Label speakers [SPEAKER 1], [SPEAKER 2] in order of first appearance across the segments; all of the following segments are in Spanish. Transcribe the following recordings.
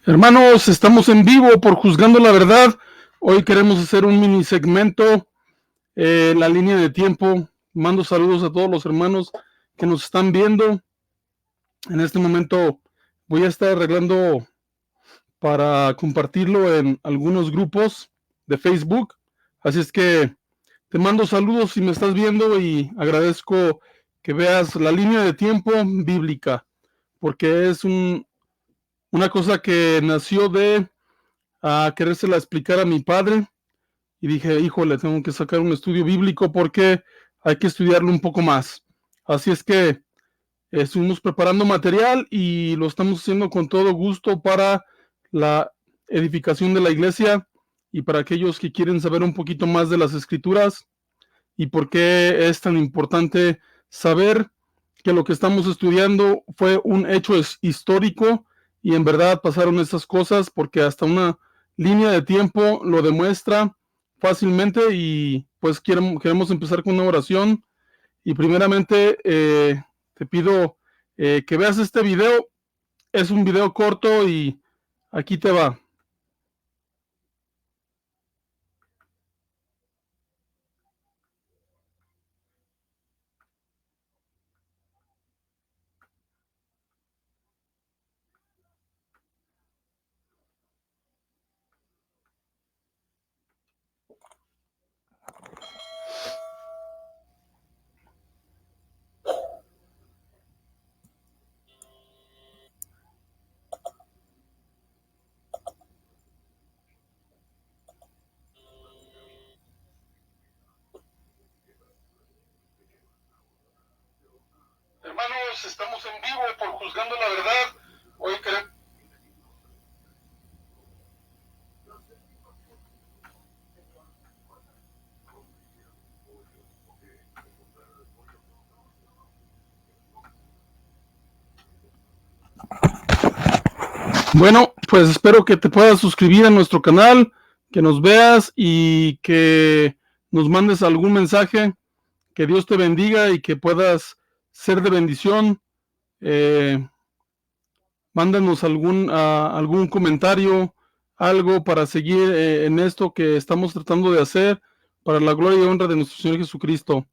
[SPEAKER 1] Hermanos, estamos en vivo por Juzgando la Verdad. Hoy queremos hacer un mini segmento, la línea de tiempo. Mando saludos a todos los hermanos que nos están viendo. En este momento voy a estar arreglando para compartirlo en algunos grupos de Facebook. Así es que te mando saludos si me estás viendo y agradezco que veas la línea de tiempo bíblica, porque es una cosa que nació de querérsela explicar a mi padre y dije, híjole, tengo que sacar un estudio bíblico porque hay que estudiarlo un poco más. Así es que estuvimos preparando material y lo estamos haciendo con todo gusto para la edificación de la iglesia y para aquellos que quieren saber un poquito más de las escrituras y por qué es tan importante saber que lo que estamos estudiando fue un hecho histórico y en verdad pasaron estas cosas, porque hasta una línea de tiempo lo demuestra fácilmente. Y pues queremos empezar con una oración y primeramente te pido que veas este video. Es un video corto y aquí te va. Hermanos, estamos en vivo por Juzgando la Verdad. Hoy queremos... Bueno, pues espero que te puedas suscribir a nuestro canal, que nos veas y que nos mandes algún mensaje. Que Dios te bendiga y que puedas ser de bendición. Mándanos algún comentario, algo para seguir en esto que estamos tratando de hacer para la gloria y honra de nuestro Señor Jesucristo.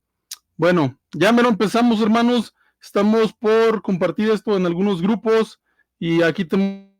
[SPEAKER 1] Bueno, ya me lo empezamos, hermanos. Estamos por compartir esto en algunos grupos y aquí te...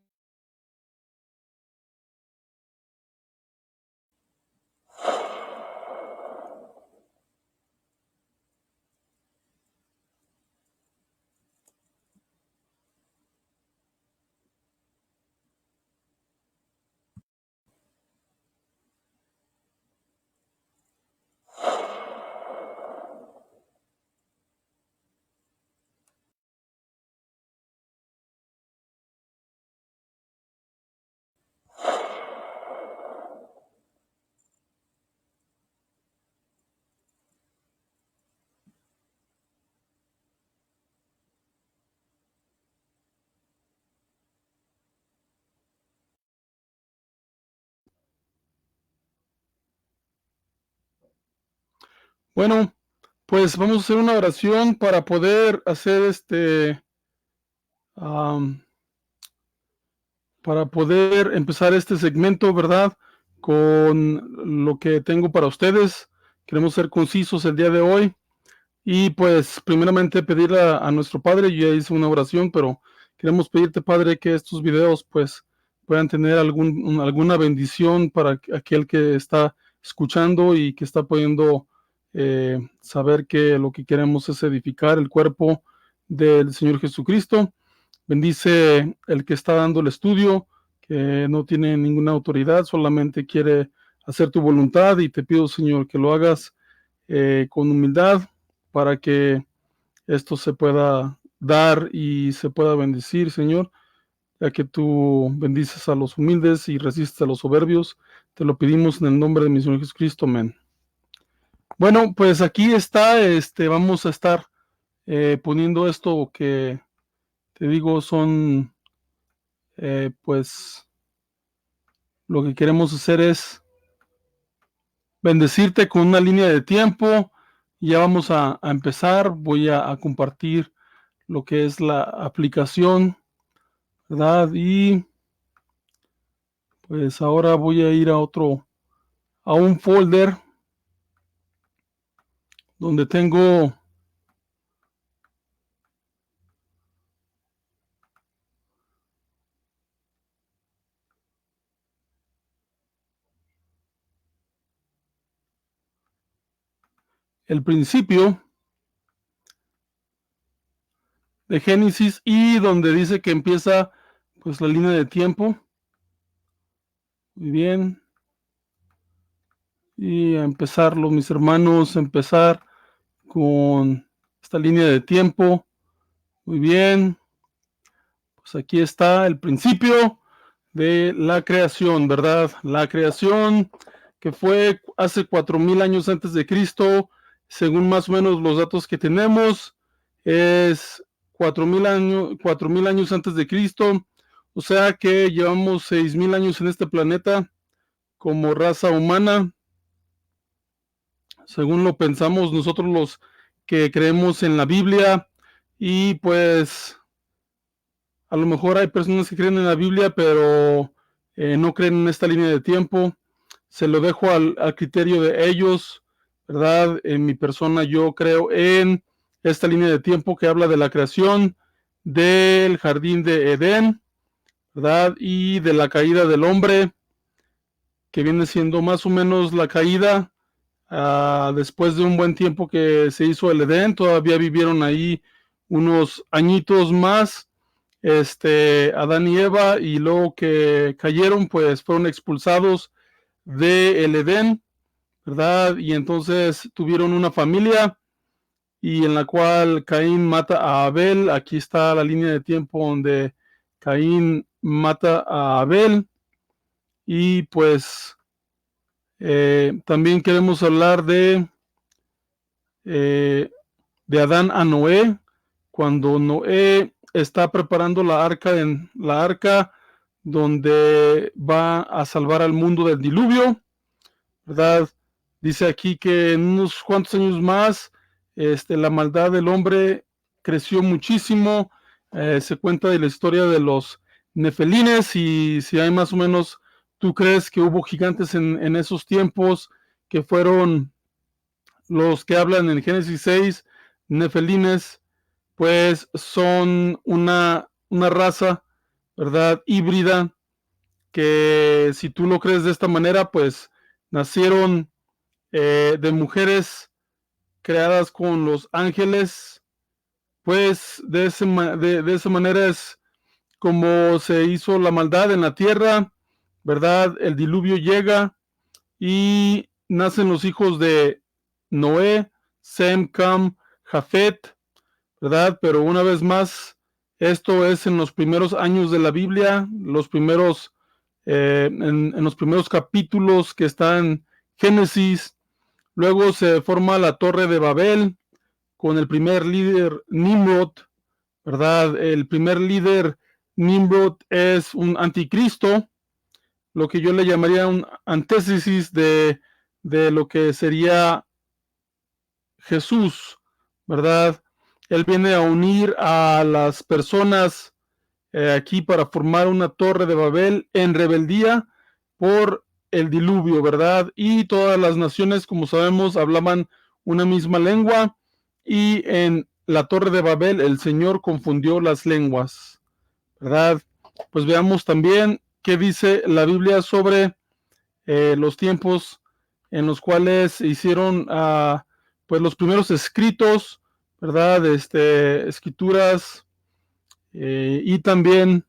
[SPEAKER 1] Bueno, pues vamos a hacer una oración para poder hacer para poder empezar este segmento, ¿verdad? Con lo que tengo para ustedes. Queremos ser concisos el día de hoy. Y pues primeramente pedirle a nuestro Padre. Yo ya hice una oración, pero queremos pedirte, Padre, que estos videos pues puedan tener alguna bendición para aquel que está escuchando y que está pudiendo saber que lo que queremos es edificar el cuerpo del Señor Jesucristo. Bendice el que está dando el estudio, que no tiene ninguna autoridad, solamente quiere hacer tu voluntad, y te pido, Señor, que lo hagas con humildad para que esto se pueda dar y se pueda bendecir, Señor, ya que tú bendices a los humildes y resistes a los soberbios. Te lo pedimos en el nombre de mi Señor Jesucristo, amén. Bueno, pues aquí está, vamos a estar poniendo esto que te digo son, pues, lo que queremos hacer es bendecirte con una línea de tiempo. Ya vamos a empezar. Voy a compartir lo que es la aplicación, ¿verdad? Y Pues ahora voy a ir a un folder donde tengo el principio de Génesis y donde dice que empieza pues la línea de tiempo. Muy bien. Y a empezarlo, mis hermanos, empezar con esta línea de tiempo. Muy bien. Pues aquí está el principio de la creación, ¿verdad? La creación que fue hace 4000 años antes de Cristo, según más o menos los datos que tenemos, es 4000 años antes de Cristo, o sea que llevamos 6000 años en este planeta como raza humana, según lo pensamos nosotros los que creemos en la Biblia, y pues a lo mejor hay personas que creen en la Biblia, pero no creen en esta línea de tiempo. Se lo dejo al criterio de ellos, ¿verdad? En mi persona yo creo en esta línea de tiempo que habla de la creación del jardín de Edén, ¿verdad? Y de la caída del hombre, que viene siendo más o menos la caída después de un buen tiempo que se hizo el Edén. Todavía vivieron ahí unos añitos más, Adán y Eva, y luego que cayeron, pues fueron expulsados del Edén, ¿verdad? Y entonces tuvieron una familia y en la cual Caín mata a Abel. Aquí está la línea de tiempo donde Caín mata a Abel. Y pues también queremos hablar de Adán a Noé, cuando Noé está preparando la arca donde va a salvar al mundo del diluvio, ¿verdad? Dice aquí que en unos cuantos años más, la maldad del hombre creció muchísimo. Se cuenta de la historia de los nefelines, y si hay más o menos, tú crees que hubo gigantes en esos tiempos, que fueron los que hablan en Génesis 6, nefelines, pues son una raza, ¿verdad? Híbrida, que si tú lo crees de esta manera, pues nacieron de mujeres creadas con los ángeles, pues de esa manera es como se hizo la maldad en la tierra, ¿verdad? El diluvio llega y nacen los hijos de Noé, Sem, Cam, Jafet, ¿verdad? Pero una vez más, esto es en los primeros años de la Biblia, en los primeros capítulos que están en Génesis. Luego se forma la Torre de Babel con el primer líder Nimrod, ¿verdad? El primer líder Nimrod es un anticristo, lo que yo le llamaría un antítesis de lo que sería Jesús, ¿verdad? Él viene a unir a las personas aquí para formar una torre de Babel en rebeldía por el diluvio, ¿verdad? Y todas las naciones, como sabemos, hablaban una misma lengua, y en la torre de Babel el Señor confundió las lenguas, ¿verdad? Pues veamos también qué dice la Biblia sobre los tiempos en los cuales se hicieron pues los primeros escritos, ¿verdad? Escrituras, y también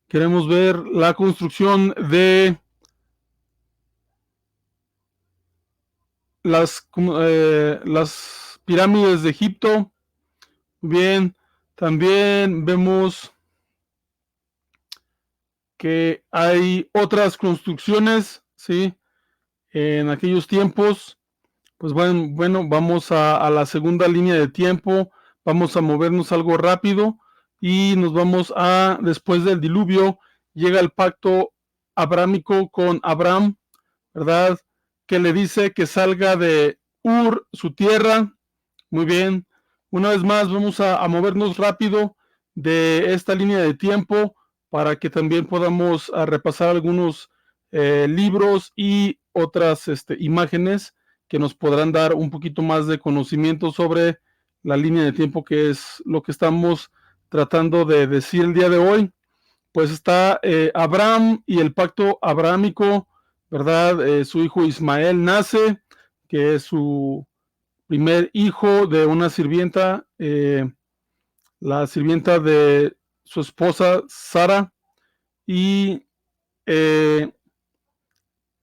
[SPEAKER 1] queremos ver la construcción de las pirámides de Egipto. Bien, también vemos que hay otras construcciones, ¿sí? En aquellos tiempos. Pues bueno, vamos a la segunda línea de tiempo, vamos a movernos algo rápido y nos vamos después del diluvio, llega el pacto abrámico con Abraham, ¿verdad? Que le dice que salga de Ur, su tierra. Muy bien, una vez más vamos a movernos rápido de esta línea de tiempo para que también podamos repasar algunos libros y otras imágenes que nos podrán dar un poquito más de conocimiento sobre la línea de tiempo, que es lo que estamos tratando de decir el día de hoy. Pues está Abraham y el pacto abrahámico, ¿verdad? Su hijo Ismael nace, que es su primer hijo de una sirvienta, la sirvienta de su esposa Sara, y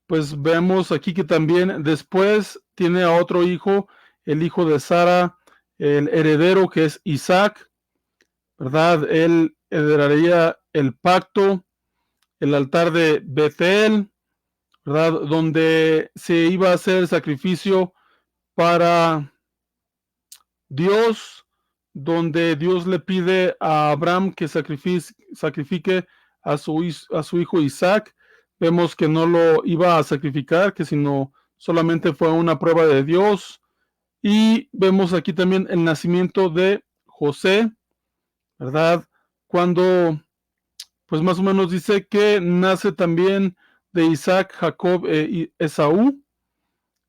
[SPEAKER 1] pues vemos aquí que también después tiene a otro hijo, el hijo de Sara, el heredero, que es Isaac, ¿verdad? Él heredaría el pacto, el altar de Betel, ¿verdad? Donde se iba a hacer el sacrificio para Dios, donde Dios le pide a Abraham que sacrifique a su hijo Isaac. Vemos que no lo iba a sacrificar, que sino solamente fue una prueba de Dios. Y vemos aquí también el nacimiento de José, ¿verdad? Cuando, pues más o menos dice que nace también de Isaac, Jacob y Esaú,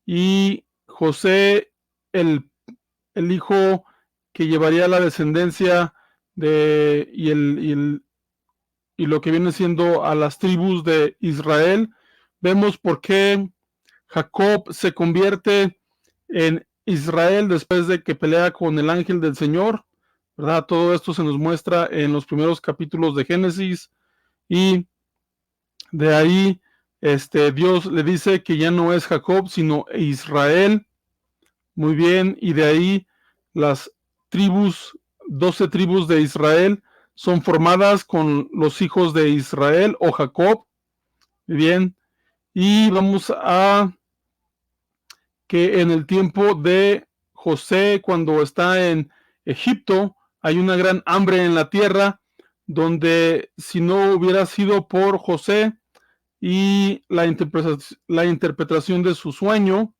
[SPEAKER 1] y José, el hijo que llevaría la descendencia de y lo que viene siendo a las tribus de Israel. Vemos por qué Jacob se convierte en Israel después de que pelea con el ángel del Señor, ¿verdad? Todo esto se nos muestra en los primeros capítulos de Génesis, y de ahí Dios le dice que ya no es Jacob, sino Israel. Muy bien, y de ahí las tribus, 12 tribus de Israel son formadas con los hijos de Israel o Jacob. Muy bien, y vamos a que en el tiempo de José, cuando está en Egipto, hay una gran hambre en la tierra, donde si no hubiera sido por José y la interpretación de su sueño,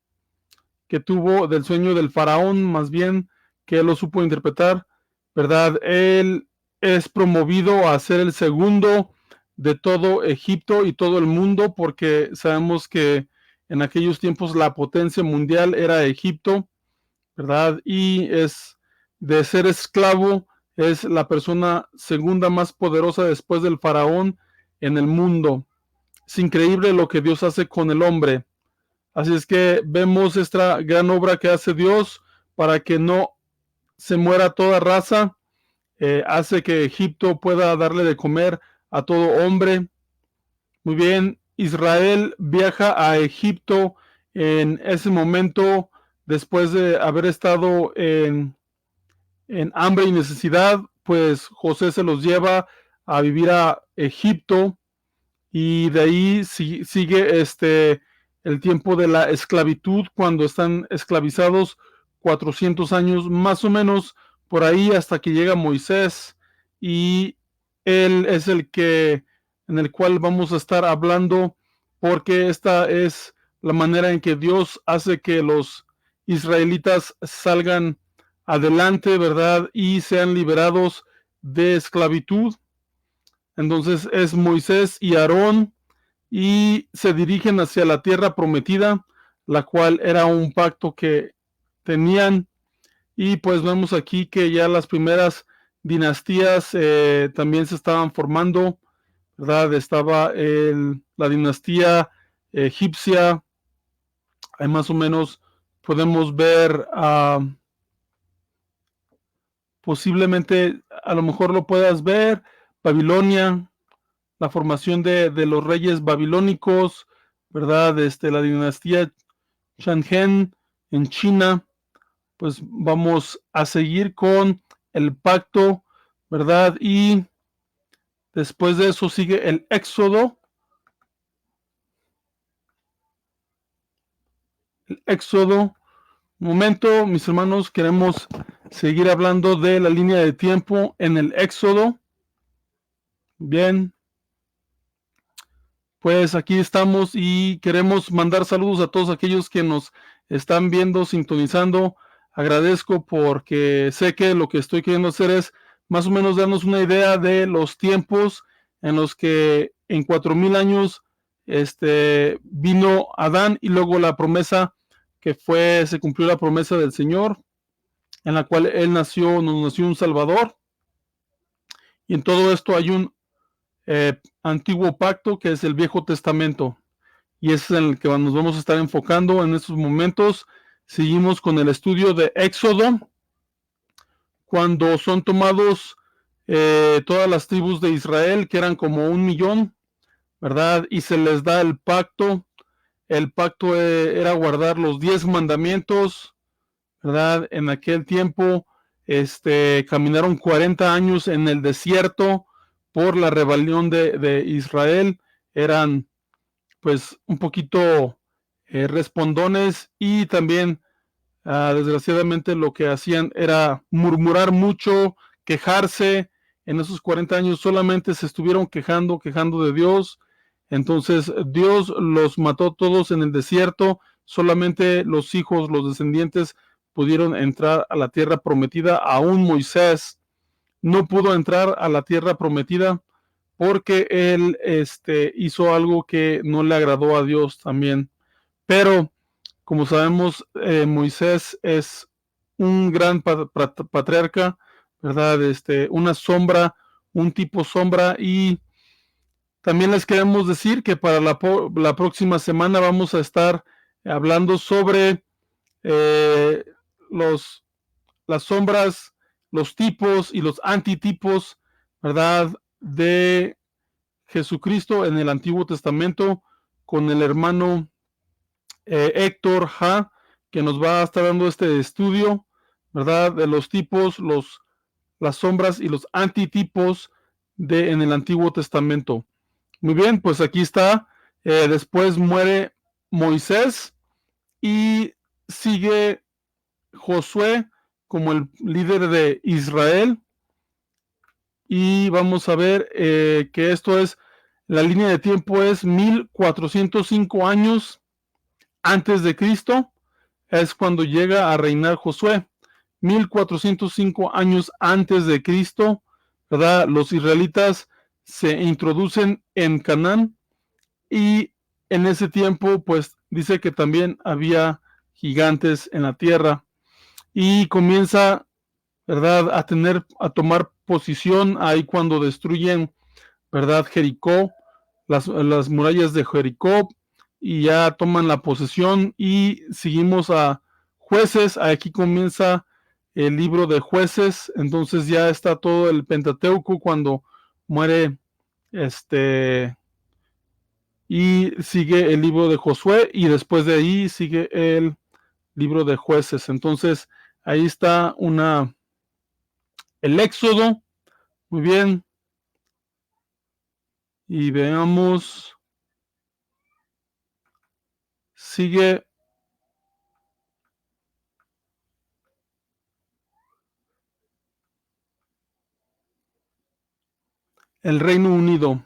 [SPEAKER 1] que tuvo del sueño del faraón, más bien que él lo supo interpretar, ¿verdad? Él es promovido a ser el segundo de todo Egipto y todo el mundo, porque sabemos que en aquellos tiempos la potencia mundial era Egipto, ¿verdad? Y es de ser esclavo, es la persona segunda más poderosa después del faraón en el mundo. Es increíble lo que Dios hace con el hombre. Así es que vemos esta gran obra que hace Dios para que no se muera toda raza. Hace que Egipto pueda darle de comer a todo hombre. Muy bien, Israel viaja a Egipto en ese momento después de haber estado en hambre y necesidad, pues José se los lleva a vivir a Egipto, y de ahí sigue el tiempo de la esclavitud, cuando están esclavizados 400 años más o menos, por ahí, hasta que llega Moisés, y él es en el cual vamos a estar hablando, porque esta es la manera en que Dios hace que los israelitas salgan adelante, ¿verdad? Y sean liberados de esclavitud. Entonces es Moisés y Aarón, y se dirigen hacia la tierra prometida, la cual era un pacto que tenían. Y pues vemos aquí que ya las primeras dinastías también se estaban formando, ¿verdad? Estaba la dinastía egipcia. Ahí más o menos podemos ver, posiblemente a lo mejor lo puedas ver, Babilonia, la formación de los reyes babilónicos, ¿verdad? La dinastía Shanghen en China. Pues vamos a seguir con el pacto, ¿verdad? Y después de eso sigue el Éxodo. El Éxodo. Un momento, mis hermanos, queremos seguir hablando de la línea de tiempo en el Éxodo. Bien. Pues aquí estamos y queremos mandar saludos a todos aquellos que nos están viendo, sintonizando. Agradezco porque sé que lo que estoy queriendo hacer es más o menos darnos una idea de los tiempos en los que en 4000 años vino Adán, y luego la promesa se cumplió la promesa del Señor, en la cual Él nos nació un Salvador. Y en todo esto hay un antiguo pacto, que es el Viejo Testamento, y ese es en el que nos vamos a estar enfocando en estos momentos. Seguimos con el estudio de Éxodo, cuando son tomados todas las tribus de Israel, que eran como 1,000,000, ¿verdad? Y se les da el pacto. El pacto era guardar los 10 mandamientos, ¿verdad? En aquel tiempo caminaron 40 años en el desierto por la rebelión de Israel. Eran pues un poquito respondones, y también desgraciadamente lo que hacían era murmurar mucho, quejarse. En esos 40 años solamente se estuvieron quejando de Dios. Entonces Dios los mató todos en el desierto. Solamente los hijos, los descendientes, pudieron entrar a la tierra prometida. Aún Moisés no pudo entrar a la tierra prometida porque él hizo algo que no le agradó a Dios también. Pero como sabemos, Moisés es un gran patriarca, ¿verdad? Una sombra, un tipo sombra. Y también les queremos decir que para la próxima semana vamos a estar hablando sobre eh, las sombras, los tipos y los antitipos, ¿verdad? De Jesucristo en el Antiguo Testamento, con el hermano Héctor Ha, que nos va a estar dando este estudio, ¿verdad? De los tipos, las sombras y los antitipos en el Antiguo Testamento. Muy bien, pues aquí está. Después muere Moisés y sigue Josué como el líder de Israel. Y vamos a ver que la línea de tiempo es 1405 años antes de Cristo. Es cuando llega a reinar Josué. 1405 años antes de Cristo, ¿verdad? Los israelitas se introducen en Canaán, y en ese tiempo pues dice que también había gigantes en la tierra, y comienza, ¿verdad?, a tomar posición ahí cuando destruyen, ¿verdad?, Jericó, las murallas de Jericó, y ya toman la posesión. Y seguimos a Jueces. Aquí comienza el libro de Jueces. Entonces ya está todo el Pentateuco cuando muere y sigue el libro de Josué, y después de ahí sigue el libro de Jueces. Entonces ahí está el Éxodo. Muy bien, y veamos, sigue el Reino Unido,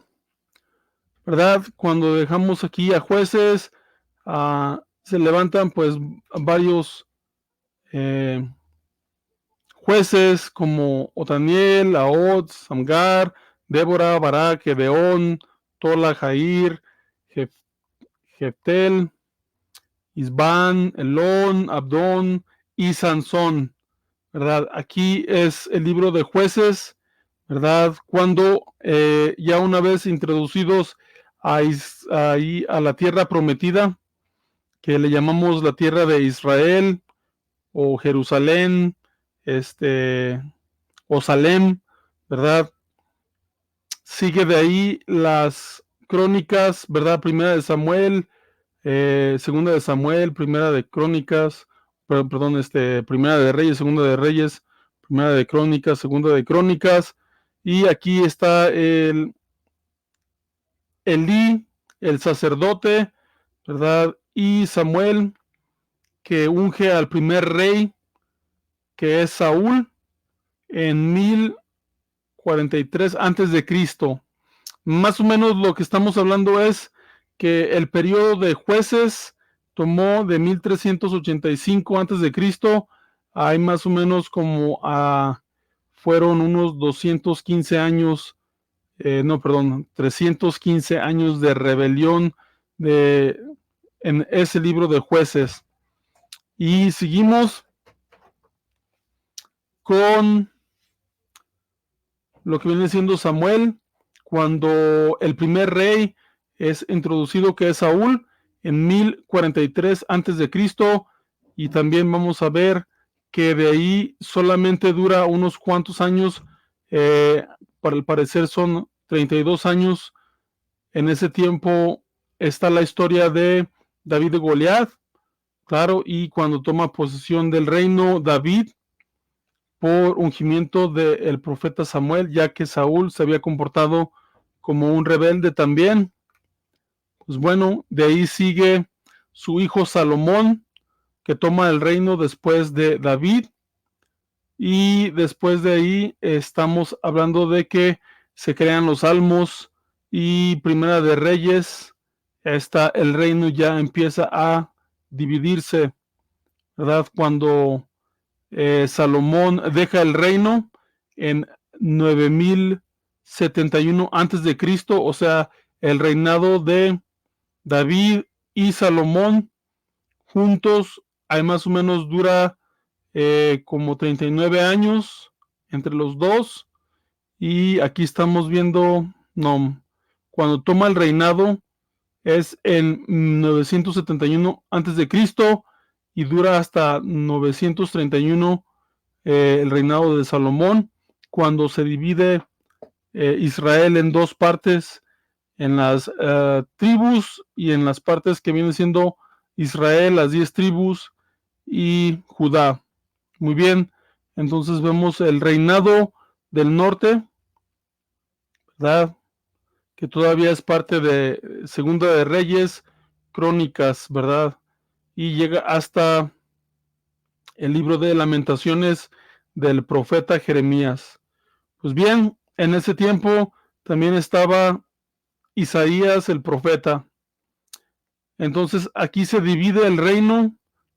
[SPEAKER 1] ¿verdad? Cuando dejamos aquí a Jueces, se levantan pues varios jueces como Otaniel, Ahod, Samgar, Débora, Barak, Gedeón, Tola, Jair, Jeftel, Isbán, Elón, Abdón y Sansón, ¿verdad? Aquí es el libro de Jueces, ¿verdad? Cuando ya una vez introducidos ahí a la tierra prometida, que le llamamos la tierra de Israel o Jerusalén, o Salem, ¿verdad? Sigue de ahí las crónicas, ¿verdad? Primera de Samuel, segunda de Samuel, primera de crónicas, perdón, primera de Reyes, segunda de Reyes, primera de crónicas, segunda de crónicas. Y aquí está Elí, el sacerdote, ¿verdad? Y Samuel, que unge al primer rey, que es Saúl, en 1043 antes de Cristo. Más o menos lo que estamos hablando es que el periodo de Jueces tomó de 1385 antes de Cristo. Hay más o menos como fueron unos 215 años no, perdón, 315 años de rebelión en ese libro de Jueces. Y seguimos con lo que viene siendo Samuel, cuando el primer rey es introducido, que es Saúl, en 1043 antes de Cristo, y también vamos a ver que de ahí solamente dura unos cuantos años, para el parecer son 32 años. En ese tiempo está la historia de David de Goliat, claro, y cuando toma posesión del reino David por ungimiento del profeta Samuel, ya que Saúl se había comportado como un rebelde también. Pues bueno, de ahí sigue su hijo Salomón, que toma el reino después de David, y después de ahí estamos hablando de que se crean los Salmos y Primera de Reyes. El reino ya empieza a dividirse, ¿verdad? Cuando Salomón deja el reino en 9071 antes de Cristo, o sea, el reinado de David y Salomón juntos, hay más o menos dura como 39 años entre los dos. Y aquí estamos viendo, no, cuando toma el reinado es en 971 antes de Cristo y dura hasta 931 el reinado de Salomón, cuando se divide Israel en dos partes, en las tribus y en las partes que vienen siendo Israel, las 10 tribus, y Judá. Muy bien, entonces vemos el reinado del norte, ¿verdad? Que todavía es parte de Segunda de Reyes, Crónicas, ¿verdad? Y llega hasta el libro de Lamentaciones del profeta Jeremías. Pues bien, en ese tiempo también estaba Isaías el profeta. Entonces aquí se divide el reino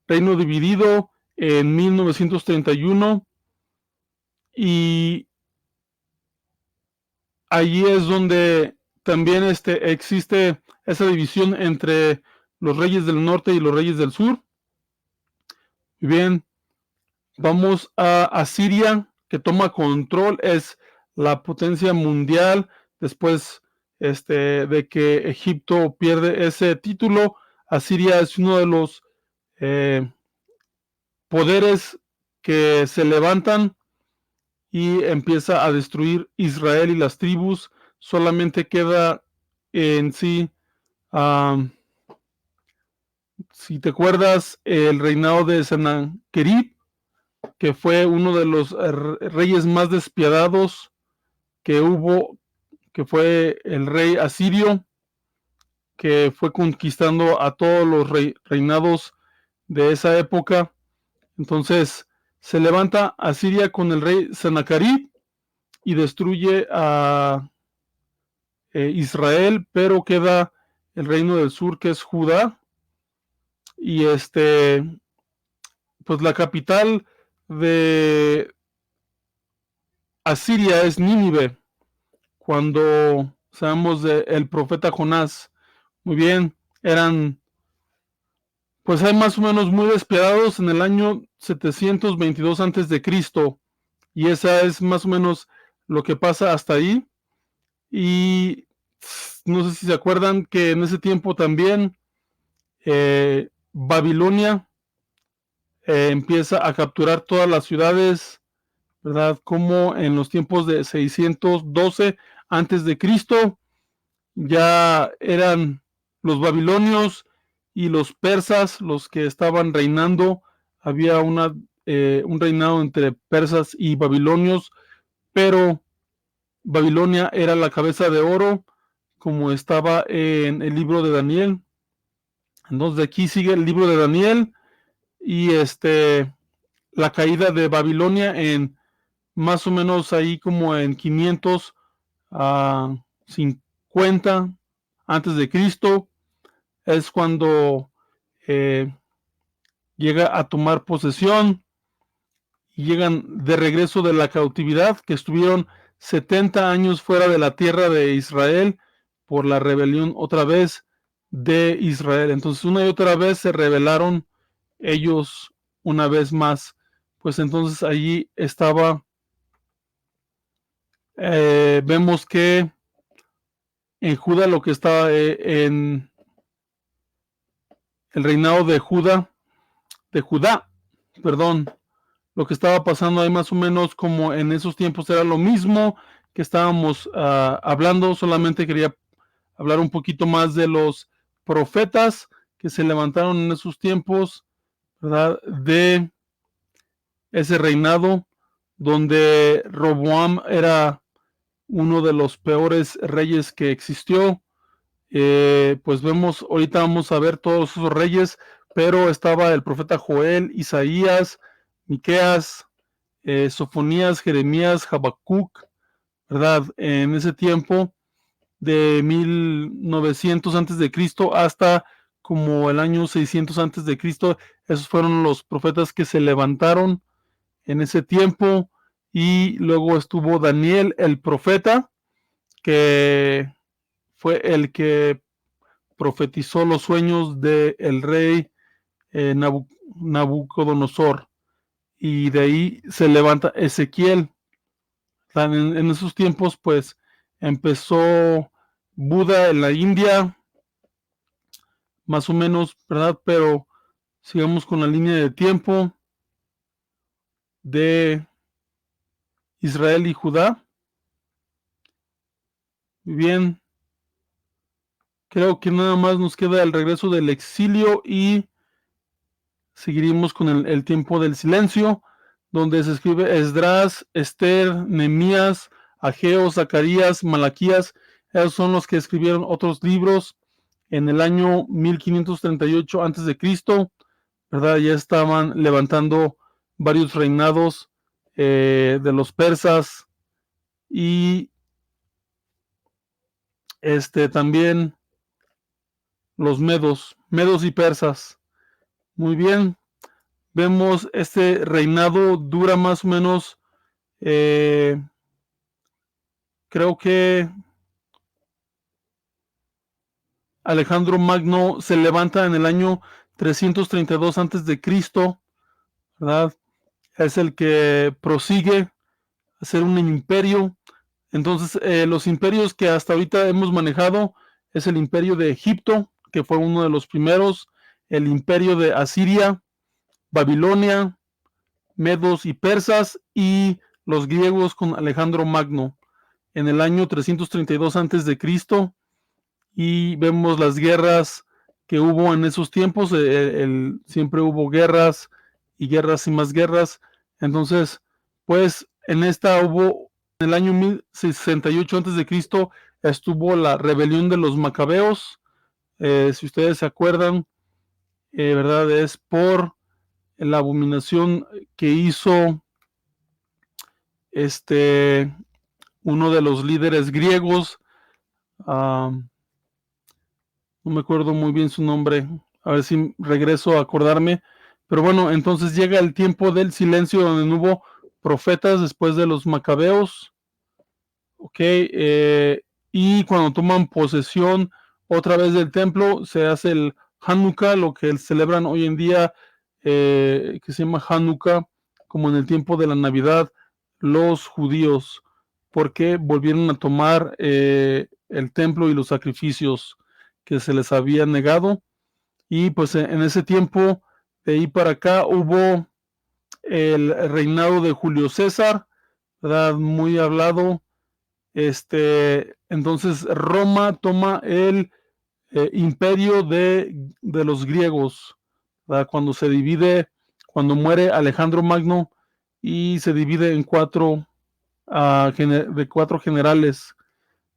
[SPEAKER 1] dividido en 1931, y allí es donde también existe esa división entre los reyes del norte y los reyes del sur. Bien, vamos a Asiria, que toma control, es la potencia mundial después de que Egipto pierde ese título. Asiria es uno de los poderes que se levantan y empieza a destruir Israel y las tribus. Solamente queda en sí, si te acuerdas, el reinado de Sennacherib, que fue uno de los reyes más despiadados que hubo, que fue el rey asirio, que fue conquistando a todos los reinados de esa época. Entonces se levanta Asiria con el rey Sennacherib y destruye a Israel, pero queda el reino del sur, que es Judá, y pues la capital de Asiria es Nínive, cuando sabemos del profeta Jonás. Muy bien, eran, pues hay más o menos muy despiadados en el año 722 antes de Cristo, y esa es más o menos lo que pasa hasta ahí. Y no sé si se acuerdan que en ese tiempo también Babilonia empieza a capturar todas las ciudades, ¿verdad? Como en los tiempos de 612 antes de Cristo, ya eran los babilonios y los persas los que estaban reinando. Había un reinado entre persas y babilonios, pero Babilonia era la cabeza de oro, como estaba en el libro de Daniel. Entonces de aquí sigue el libro de Daniel y la caída de Babilonia en más o menos ahí como en 550 antes de Cristo, es cuando llega a tomar posesión y llegan de regreso de la cautividad, que estuvieron 70 años fuera de la tierra de Israel por la rebelión otra vez de Israel. Entonces una y otra vez se rebelaron ellos una vez más. Pues entonces allí estaba, vemos que en Judá lo que estaba en el reinado de Judá, perdón, lo que estaba pasando ahí más o menos como en esos tiempos era lo mismo que estábamos hablando, solamente quería hablar un poquito más de los profetas que se levantaron en esos tiempos, ¿verdad? De ese reinado donde Roboam era uno de los peores reyes que existió. Pues vemos, ahorita vamos a ver todos esos reyes, pero estaba el profeta Joel, Isaías, Miqueas, Sofonías, Jeremías, Habacuc, ¿verdad? En ese tiempo de 1900 antes de Cristo hasta como el año 600 antes de Cristo, esos fueron los profetas que se levantaron en ese tiempo. Y luego estuvo Daniel el profeta, que fue el que profetizó los sueños del rey Nabucodonosor. Y de ahí se levanta Ezequiel. En esos tiempos, pues, empezó Buda en la India, más o menos, ¿verdad? Pero sigamos con la línea de tiempo de Israel y Judá. Bien, creo que nada más nos queda el regreso del exilio y seguiremos con el tiempo del silencio, donde se escribe Esdras, Esther, Nehemías, Ageo, Zacarías, Malaquías. Esos son los que escribieron otros libros en el año 1538 antes de Cristo, ¿verdad? Ya estaban levantando varios reinados de los persas y también los medos y persas. Muy bien, vemos este reinado dura más o menos, creo que Alejandro Magno se levanta en el año 332 antes de Cristo, ¿verdad? Es el que prosigue a ser un imperio. Entonces, los imperios que hasta ahorita hemos manejado es el imperio de Egipto, que fue uno de los primeros, el imperio de Asiria, Babilonia, medos y persas, y los griegos con Alejandro Magno en el año 332 antes de Cristo. Y vemos las guerras que hubo en esos tiempos. Siempre hubo guerras y guerras y más guerras. Entonces, pues en esta hubo, en el año 1068 antes de Cristo estuvo la rebelión de los macabeos. Si ustedes se acuerdan, verdad, es por la abominación que hizo uno de los líderes griegos. No me acuerdo muy bien su nombre, a ver si regreso a acordarme. Pero bueno, entonces llega el tiempo del silencio donde no hubo profetas después de los macabeos. Ok, y cuando toman posesión otra vez del templo, se hace el Hanukkah, lo que celebran hoy en día, que se llama Hanukkah, como en el tiempo de la Navidad, los judíos, porque volvieron a tomar el templo y los sacrificios que se les había negado. Y pues en ese tiempo, de ahí para acá, hubo el reinado de Julio César, ¿verdad? Muy hablado. Entonces Roma toma el imperio de los griegos, ¿verdad? Cuando se divide, cuando muere Alejandro Magno y se divide en de cuatro generales,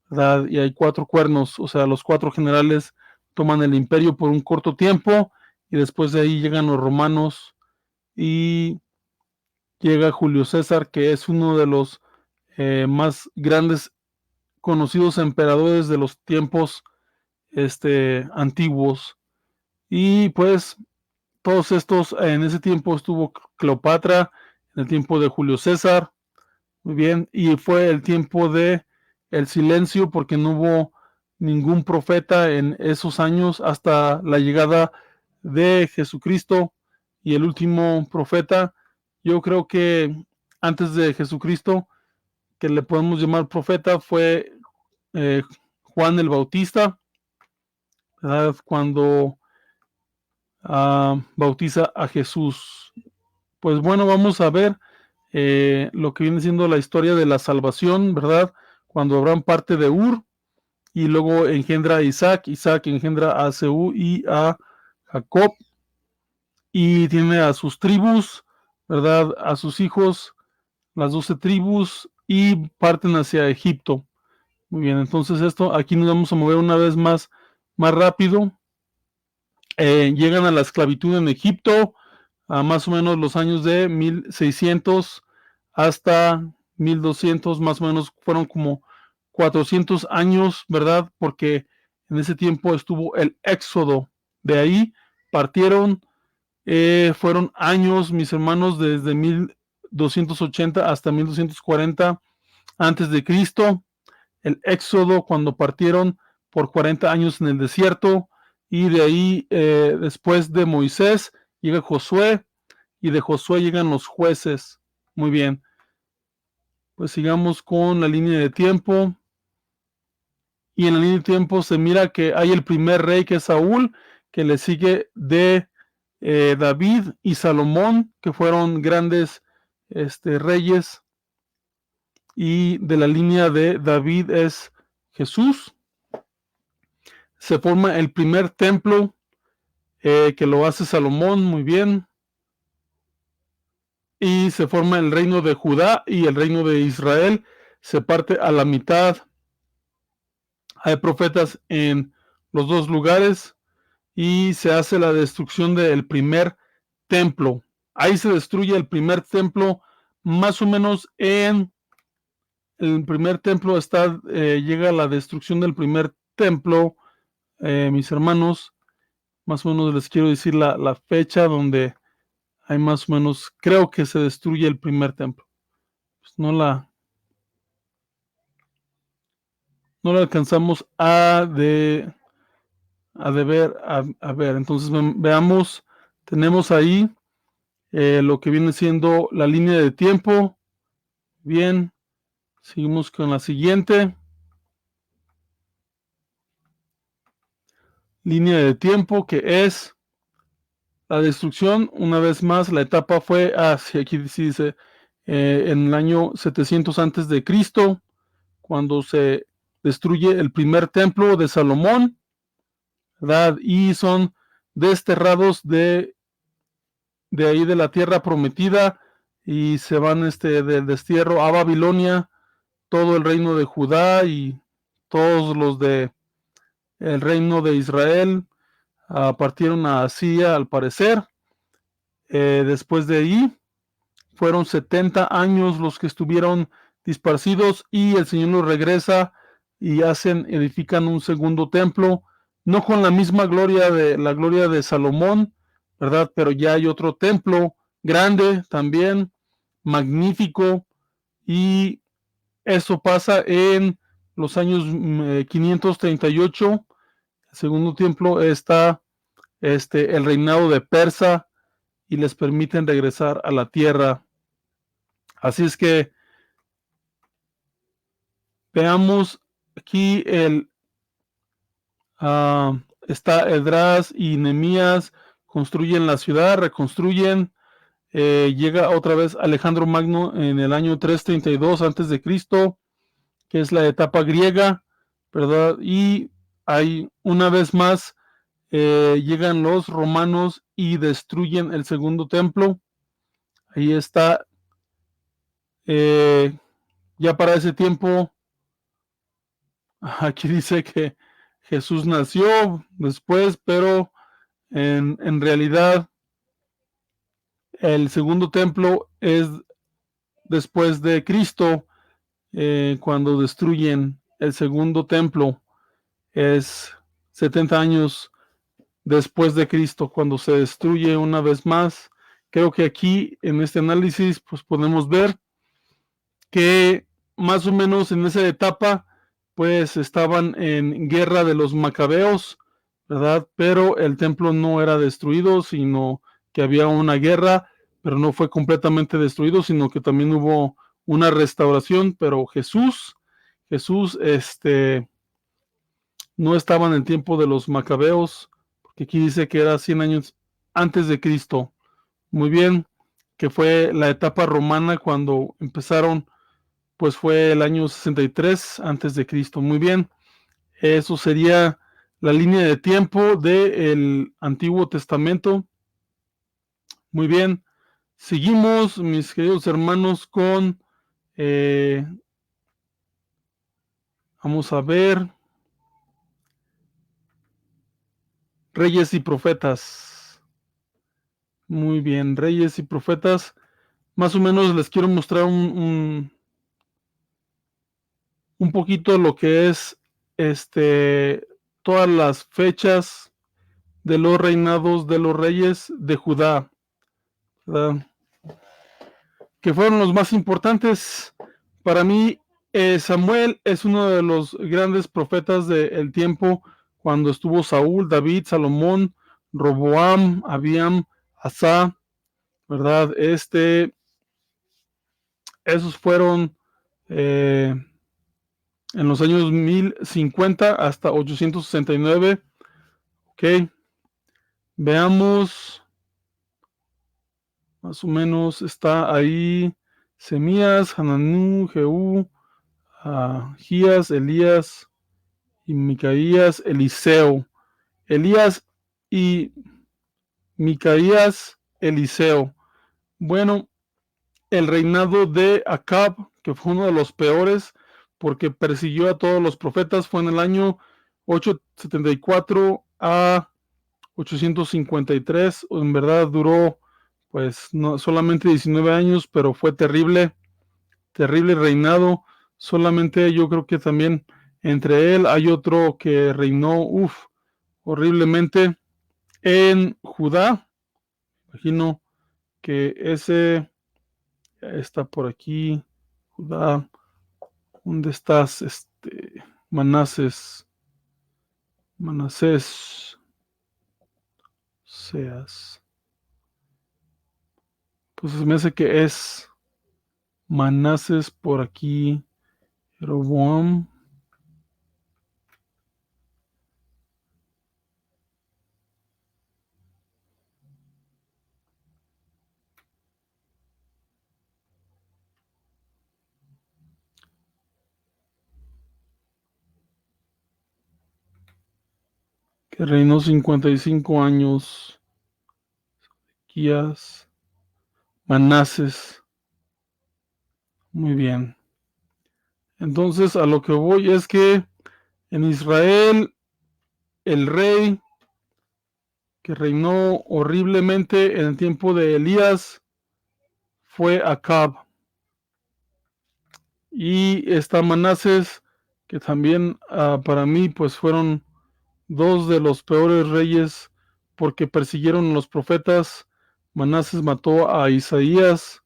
[SPEAKER 1] ¿verdad? Y hay cuatro cuernos, o sea, los cuatro generales toman el imperio por un corto tiempo y después de ahí llegan los romanos y llega Julio César, que es uno de los más grandes conocidos emperadores de los tiempos antiguos. Y pues todos estos, en ese tiempo estuvo Cleopatra, en el tiempo de Julio César, Muy bien, y fue el tiempo de el silencio porque no hubo ningún profeta en esos años hasta la llegada de Jesucristo y el último profeta. Yo creo que antes de Jesucristo, que le podemos llamar profeta, fue eh, Juan el Bautista, ¿verdad? Cuando bautiza a Jesús. Pues bueno, vamos a ver lo que viene siendo la historia de la salvación, ¿verdad? Cuando Abraham parte de Ur y luego engendra a Isaac, Isaac engendra a Seú y a Jacob y tiene a sus tribus, ¿verdad? A sus hijos, las 12 tribus y parten hacia Egipto. Muy bien, entonces esto aquí nos vamos a mover una vez más rápido. Llegan a la esclavitud en Egipto a más o menos los años de 1600 hasta 1200, más o menos fueron como 400 años, ¿verdad? Porque en ese tiempo estuvo el éxodo. De ahí partieron, fueron años, mis hermanos, desde 1280 hasta 1240 antes de Cristo. El éxodo cuando partieron por 40 años en el desierto y de ahí después de Moisés llega Josué y de Josué llegan los jueces. Muy bien, pues sigamos con la línea de tiempo y en la línea de tiempo se mira que hay el primer rey que es Saúl, que le sigue de David y Salomón, que fueron grandes reyes, y de la línea de David es Jesús. Se forma el primer templo que lo hace Salomón, muy bien. Y se forma el reino de Judá y el reino de Israel. Se parte a la mitad. Hay profetas en los dos lugares y se hace la destrucción del primer templo. Ahí se destruye el primer templo, más o menos en el primer templo llega la destrucción del primer templo, mis hermanos. Más o menos les quiero decir la fecha donde hay más o menos, creo que se destruye el primer templo. Pues no la alcanzamos a ver. A ver, entonces veamos, tenemos ahí lo que viene siendo la línea de tiempo. Bien, seguimos con la siguiente. Línea de tiempo que es la destrucción. Una vez más, la etapa fue hacia aquí dice en el año 700 antes de Cristo, cuando se destruye el primer templo de Salomón, ¿verdad? Y son desterrados de ahí de la tierra prometida y se van del destierro a Babilonia, todo el reino de Judá y todos los de el reino de Israel partieron a Asiria al parecer. Después de ahí fueron 70 años los que estuvieron disparcidos y el Señor los regresa y edifican un segundo templo, no con la misma gloria de la gloria de Salomón, ¿verdad? Pero ya hay otro templo grande también, magnífico, y eso pasa en los años 538. El segundo templo está el reinado de Persa y les permiten regresar a la tierra. Así es que veamos aquí está Esdras y Nehemías, construyen la ciudad, reconstruyen, llega otra vez Alejandro Magno en el año 332 antes de Cristo, que es la etapa griega, ¿verdad? Y hay una vez más llegan los romanos y destruyen el segundo templo. Ahí está, ya para ese tiempo, aquí dice que Jesús nació después, pero en realidad el segundo templo es después de Cristo, cuando destruyen el segundo templo, es 70 años después de Cristo, cuando se destruye una vez más. Creo que aquí en este análisis pues podemos ver que más o menos en esa etapa pues estaban en guerra de los macabeos, ¿verdad? Pero el templo no era destruido, sino que había una guerra, pero no fue completamente destruido, sino que también hubo una restauración, pero Jesús, no estaba en el tiempo de los macabeos, porque aquí dice que era 100 años antes de Cristo. Muy bien, que fue la etapa romana cuando empezaron, pues fue el año 63 antes de Cristo. Muy bien, eso sería la línea de tiempo del Antiguo Testamento. Muy bien, seguimos, mis queridos hermanos, con, vamos a ver, Reyes y Profetas. Muy bien, Reyes y Profetas. Más o menos les quiero mostrar un poquito lo que es todas las fechas de los reinados de los reyes de Judá, ¿verdad? Que fueron los más importantes. Para mí, Samuel es uno de los grandes profetas del tiempo cuando estuvo Saúl, David, Salomón, Roboam, Abiam, Asa, ¿verdad? Esos fueron en los años 1050 hasta 869. Ok, veamos, más o menos está ahí Semías, Hananú, Jehú, Ahías, Elías y Micaías, Eliseo. Elías y Micaías, Eliseo. Bueno, el reinado de Acab, que fue uno de los peores porque persiguió a todos los profetas, fue en el año 874 a 853. En verdad duró pues no solamente 19 años, pero fue terrible, terrible reinado. Solamente yo creo que también entre él hay otro que reinó, horriblemente en Judá. Imagino que ese está por aquí. Judá, ¿dónde estás? Manasés, seas. Pues se me hace que es Manasés por aquí. Jeroboam. Que reinó 55 años. Quías. Manasés. Muy bien. Entonces a lo que voy es que en Israel el rey que reinó horriblemente en el tiempo de Elías fue Acab. Y está Manasés, que también para mí pues fueron dos de los peores reyes porque persiguieron a los profetas. Manasés mató a Isaías,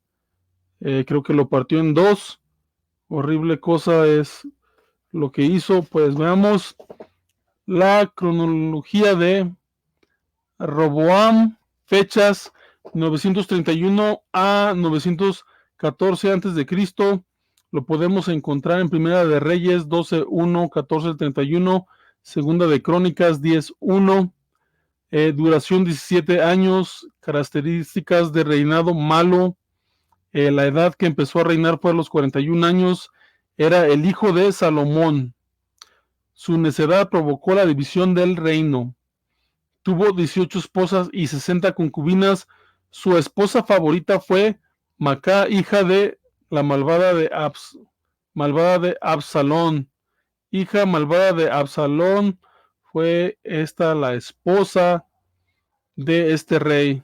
[SPEAKER 1] creo que lo partió en dos. Horrible cosa es lo que hizo. Pues veamos la cronología de Roboam, fechas 931 a 914 antes de Cristo. Lo podemos encontrar en Primera de Reyes 12:1, 14:31, Segunda de Crónicas 10:1. Duración 17 años, características de reinado malo. La edad que empezó a reinar fue a los 41 años. Era el hijo de Salomón. Su necedad provocó la división del reino. Tuvo 18 esposas y 60 concubinas. Su esposa favorita fue Macá, hija de la malvada de Absalón. Hija malvada de Absalón, fue esta la esposa de este rey.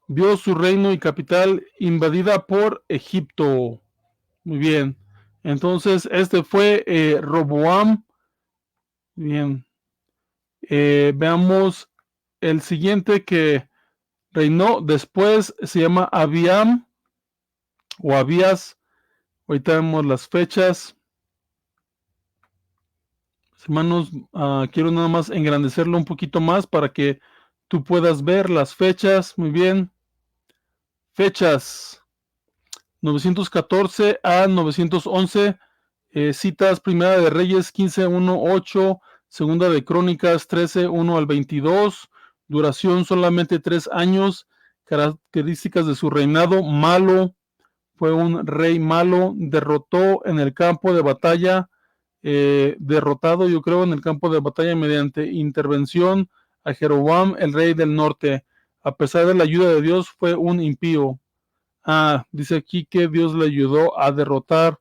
[SPEAKER 1] Vio su reino y capital invadida por Egipto. Muy bien. Entonces, este fue Roboam. Bien. Veamos el siguiente que reinó después, se llama Abiam. o Abías. Ahorita vemos las fechas. Hermanos, quiero nada más engrandecerlo un poquito más para que tú puedas ver las fechas. Muy bien. Fechas 914 a 911. Citas: Primera de Reyes 15:1, 8, Segunda de Crónicas 13:1 al 22. Duración solamente 3 años. Características de su reinado: malo, fue un rey malo, derrotó en el campo de batalla, derrotado yo creo en el campo de batalla mediante intervención a Jeroboam, el rey del norte. A pesar de la ayuda de Dios, fue un impío. Dice aquí que Dios le ayudó a derrotar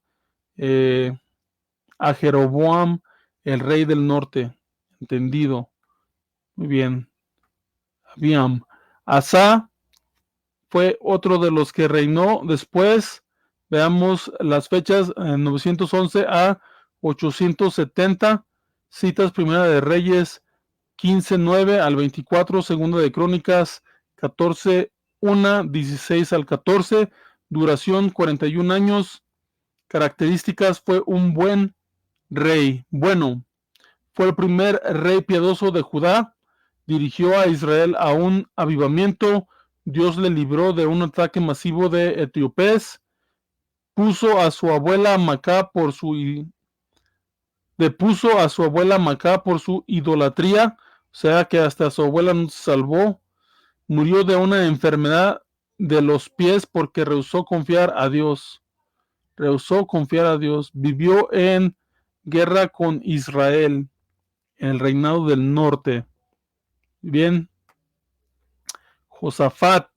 [SPEAKER 1] a Jeroboam, el rey del norte. Entendido. Muy bien. Abiam. Asa fue otro de los que reinó después. Veamos las fechas: 911 a 870. Citas: Primera de Reyes 15:9 al 24, Segunda de Crónicas 14:1, 16 al 14. Duración 41 años. Características: fue un buen rey. Bueno, fue el primer rey piadoso de Judá. Dirigió a Israel a un avivamiento. Dios le libró de un ataque masivo de etíopes. Puso a su abuela Macá por su idolatría, o sea que hasta su abuela no se salvó. Murió de una enfermedad de los pies porque rehusó confiar a Dios. Vivió en guerra con Israel, en el reinado del norte. Bien. Josafat.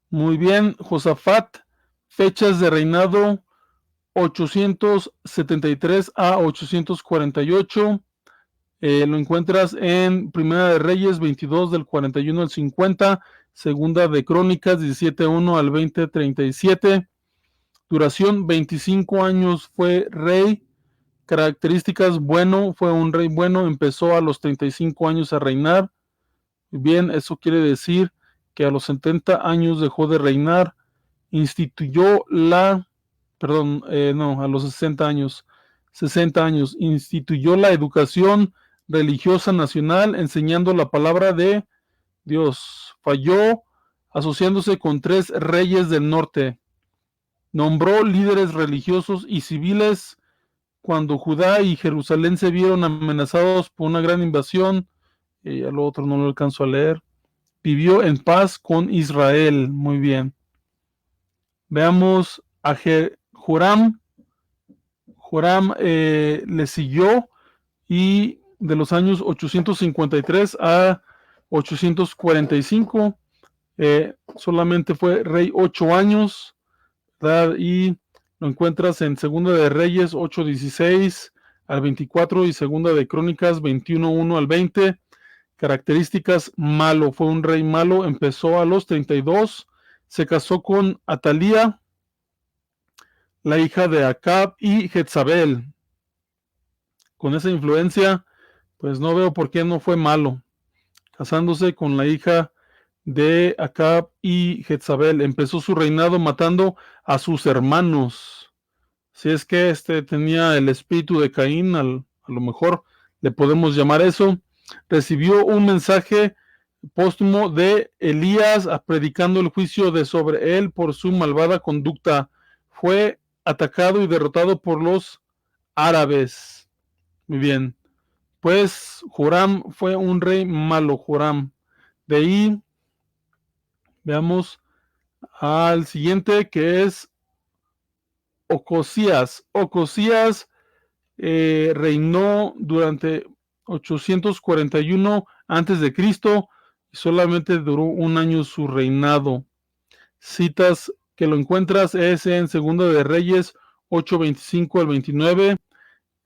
[SPEAKER 1] Muy bien, Josafat. Fechas de reinado: 873 a 848. Lo encuentras en Primera de Reyes 22 del 41 al 50, Segunda de Crónicas 17:1 al 20:37. Duración 25 años fue rey. Características: bueno, fue un rey bueno, empezó a los 35 años a reinar. Bien, eso quiere decir que a los 70 años dejó de reinar. Instituyó a los 60 años, instituyó la educación religiosa nacional, enseñando la palabra de Dios. Falló asociándose con 3 reyes del norte. Nombró líderes religiosos y civiles cuando Judá y Jerusalén se vieron amenazados por una gran invasión. Al otro no lo alcanzo a leer. Vivió en paz con Israel. Muy bien. Veamos a Joram. Joram le siguió, y de los años 853 a 845 solamente fue rey 8 años, ¿verdad? Y lo encuentras en Segunda de Reyes 8:16 al 24 y Segunda de Crónicas 21:1 al 20. Características: malo, fue un rey malo, empezó a los 32, se casó con Atalía, la hija de Acab y Jezabel. Con esa influencia, pues no veo por qué no fue malo. Casándose con la hija de Acab y Jezabel, empezó su reinado matando a sus hermanos. Si es que tenía el espíritu de Caín, a lo mejor le podemos llamar eso. Recibió un mensaje póstumo de Elías predicando el juicio sobre él por su malvada conducta. Fue atacado y derrotado por los árabes. Muy bien. Pues Joram fue un rey malo, Joram. De ahí veamos al siguiente, que es Ocosías. Ocosías reinó durante 841 antes de Cristo y solamente duró un año su reinado. Citas que lo encuentras es en Segunda de Reyes 8:25 al 29,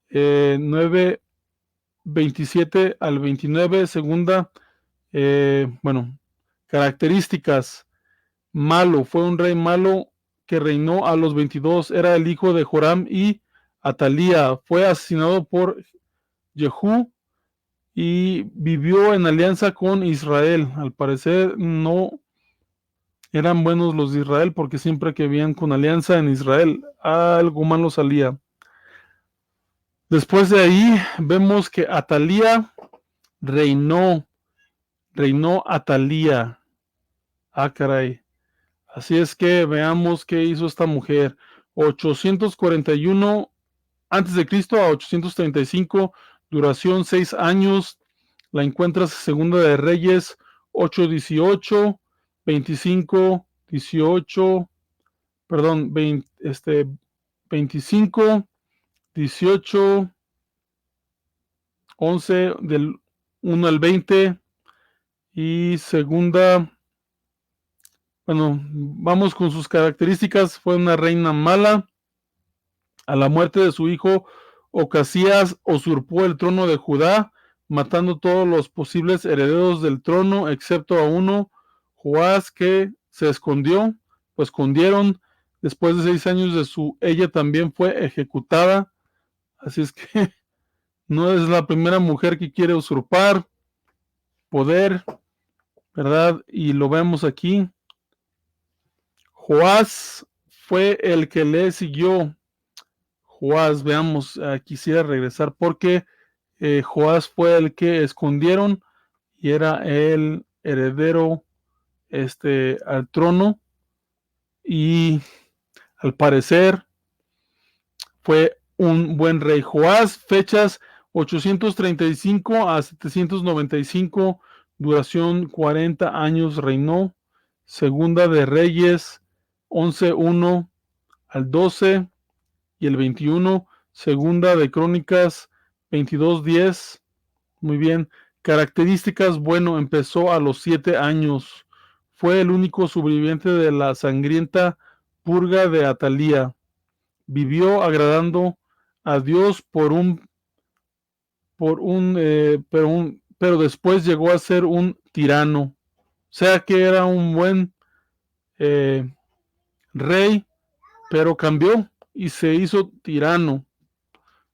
[SPEAKER 1] 9:27 al 29, segunda. Características: malo, fue un rey malo que reinó a los 22, era el hijo de Joram y Atalía, fue asesinado por Jehú y vivió en alianza con Israel. Al parecer no eran buenos los de Israel, porque siempre que vivían con alianza en Israel, algo malo salía. Después de ahí vemos que Atalía reinó Atalía. Ah, caray. Así es que veamos qué hizo esta mujer. 841 antes de Cristo a 835, duración 6 años. La encuentras en Segunda de Reyes 8:18, 25, 18, perdón, 25, 18, 11 del 1 al 20 y segunda, bueno, vamos con sus características. Fue una reina mala. A la muerte de su hijo, Ocasías usurpó el trono de Judá, matando todos los posibles herederos del trono, excepto a uno, Joás, que se escondió, lo escondieron. Después de 6 años ella también fue ejecutada. Así es que no es la primera mujer que quiere usurpar poder, ¿verdad? Y lo vemos aquí. Joás fue el que le siguió. Joás, veamos, quisiera regresar porque Joás fue el que escondieron y era el heredero al trono, y al parecer fue un buen rey. Joás, fechas 835 a 795, duración 40 años reinó. Segunda de Reyes 11:1 al 12 y el 21. Segunda de Crónicas 22:10. Muy bien. Características, bueno, empezó a los 7 años. Fue el único sobreviviente de la sangrienta purga de Atalía. Vivió agradando a Dios pero después llegó a ser un tirano. O sea que era un buen rey, pero cambió y se hizo tirano.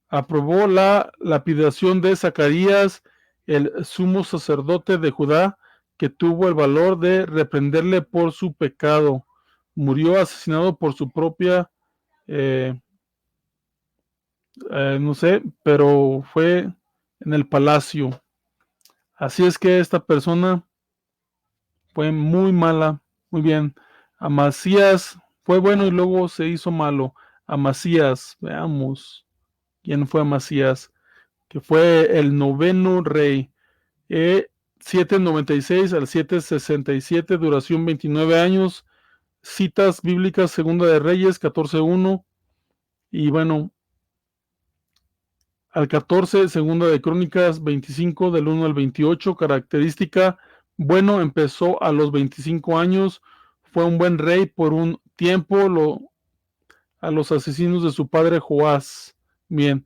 [SPEAKER 1] Aprobó la lapidación de Zacarías, el sumo sacerdote de Judá, que tuvo el valor de reprenderle por su pecado. Murió asesinado por su propia, no sé, pero fue en el palacio. Así es que esta persona fue muy mala. Muy bien. Amasías fue bueno y luego se hizo malo. Amasías, veamos quién fue Amasías, que fue el 9º rey. 796 al 767, duración 29 años. Citas bíblicas, Segunda de Reyes 14:1 y bueno, al 14, Segunda de Crónicas 25 del 1 al 28. Característica, bueno, empezó a los 25 años, fue un buen rey por un tiempo, a los asesinos de su padre Joás. Bien,